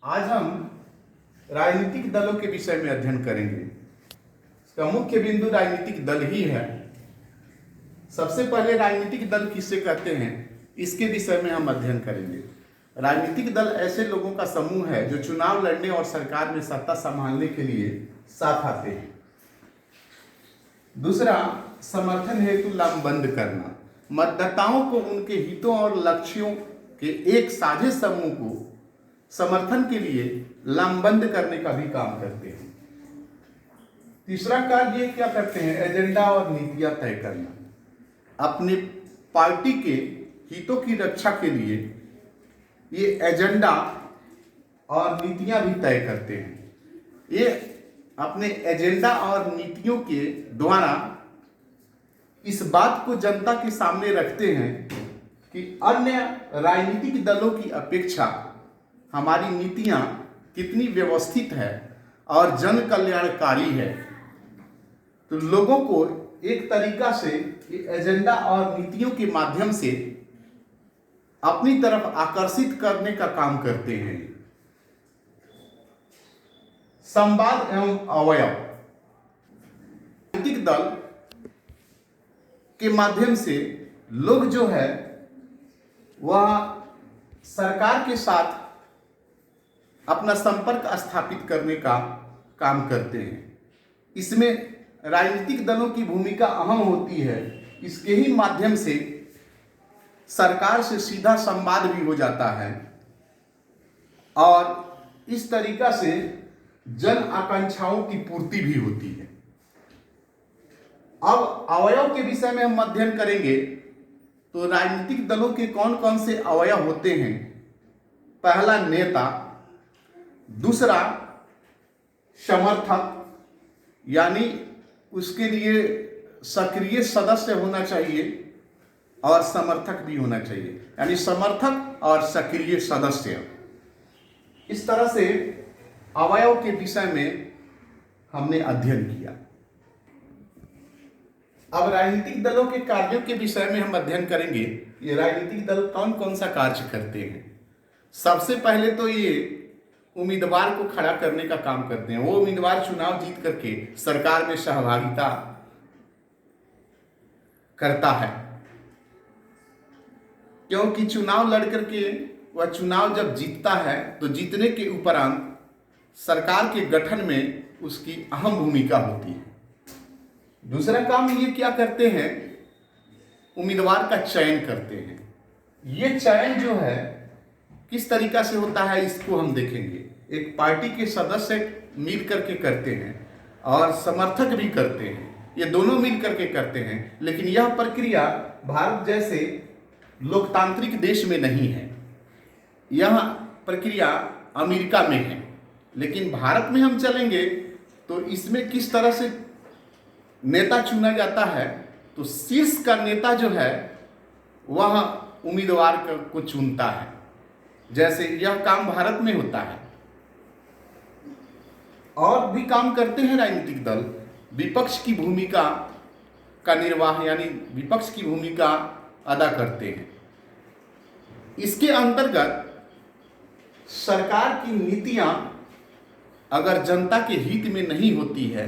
आज हम राजनीतिक दलों के विषय में अध्ययन करेंगे। इसका मुख्य बिंदु राजनीतिक दल ही है। सबसे पहले राजनीतिक दल किसे कहते हैं, इसके विषय में हम अध्ययन करेंगे। राजनीतिक दल ऐसे लोगों का समूह है जो चुनाव लड़ने और सरकार में सत्ता संभालने के लिए साथ आते हैं। दूसरा, समर्थन हेतु लामबंद करना, मतदाताओं को उनके हितों और लक्ष्यों के एक साझे समूह को समर्थन के लिए लामबंद करने का भी काम करते हैं। तीसरा कार्य ये क्या करते हैं, एजेंडा और नीतियां तय करना। अपने पार्टी के हितों की रक्षा के लिए ये एजेंडा और नीतियां भी तय करते हैं। ये अपने एजेंडा और नीतियों के द्वारा इस बात को जनता के सामने रखते हैं कि अन्य राजनीतिक दलों की अपेक्षा हमारी नीतियां कितनी व्यवस्थित है और जन कल्याणकारी है। तो लोगों को एक तरीका से एजेंडा और नीतियों के माध्यम से अपनी तरफ आकर्षित करने का काम करते हैं। संवाद एवं अवयव, राजनीतिक दल के माध्यम से लोग जो है वह सरकार के साथ अपना संपर्क स्थापित करने का काम करते हैं। इसमें राजनीतिक दलों की भूमिका अहम होती है। इसके ही माध्यम से सरकार से सीधा संवाद भी हो जाता है और इस तरीका से जन आकांक्षाओं की पूर्ति भी होती है। अब अवयव के विषय में हम अध्ययन करेंगे। तो राजनीतिक दलों के कौन कौन से अवयव होते हैं। पहला, नेता। दूसरा, समर्थक, यानी उसके लिए सक्रिय सदस्य होना चाहिए और समर्थक भी होना चाहिए, यानी समर्थक और सक्रिय सदस्य। इस तरह से अवयव के विषय में हमने अध्ययन किया। अब राजनीतिक दलों के कार्यों के विषय में हम अध्ययन करेंगे। ये राजनीतिक दल कौन कौन सा कार्य करते हैं। सबसे पहले तो ये उम्मीदवार को खड़ा करने का काम करते हैं। वो उम्मीदवार चुनाव जीत करके सरकार में सहभागिता करता है, क्योंकि चुनाव लड़ करके वह चुनाव जब जीतता है तो जीतने के उपरांत सरकार के गठन में उसकी अहम भूमिका होती है। दूसरा काम ये क्या करते हैं, उम्मीदवार का चयन करते हैं। ये चयन जो है किस तरीका से होता है इसको हम देखेंगे। एक पार्टी के सदस्य मिल करके करते हैं और समर्थक भी करते हैं, ये दोनों मिल करके करते हैं। लेकिन यह प्रक्रिया भारत जैसे लोकतांत्रिक देश में नहीं है। यह प्रक्रिया अमेरिका में है। लेकिन भारत में हम चलेंगे तो इसमें किस तरह से नेता चुना जाता है, तो शीर्ष का नेता जो है वह उम्मीदवार को चुनता है। जैसे यह काम भारत में होता है। और भी काम करते हैं राजनीतिक दल। विपक्ष की भूमिका का निर्वाह, यानी विपक्ष की भूमिका अदा करते हैं। इसके अंतर्गत सरकार की नीतियां अगर जनता के हित में नहीं होती है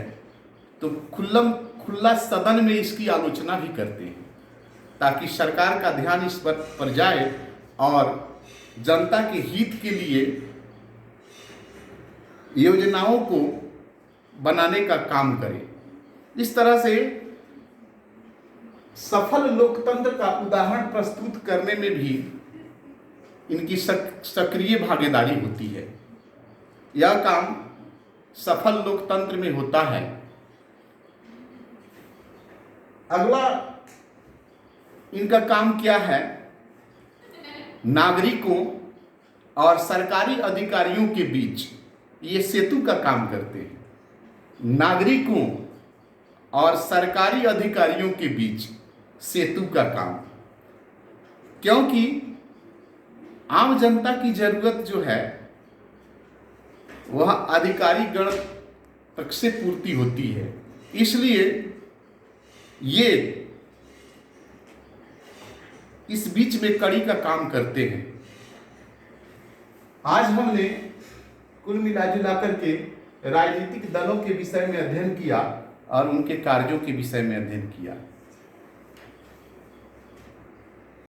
तो खुला सदन में इसकी आलोचना भी करते हैं, ताकि सरकार का ध्यान इस पर जाए और जनता के हित के लिए योजनाओं को बनाने का काम करे। इस तरह से सफल लोकतंत्र का उदाहरण प्रस्तुत करने में भी इनकी सक्रिय भागीदारी होती है। यह काम सफल लोकतंत्र में होता है। अगला इनका काम क्या है, नागरिकों और सरकारी अधिकारियों के बीच ये सेतु का काम करते हैं। नागरिकों और सरकारी अधिकारियों के बीच सेतु का काम, क्योंकि आम जनता की जरूरत जो है वह अधिकारी गण तक से पूर्ति होती है। इसलिए ये इस बीच में कड़ी का काम करते हैं। आज हमने कुल मिला जुला करके राजनीतिक दलों के विषय में अध्ययन किया और उनके कार्यों के विषय में अध्ययन किया।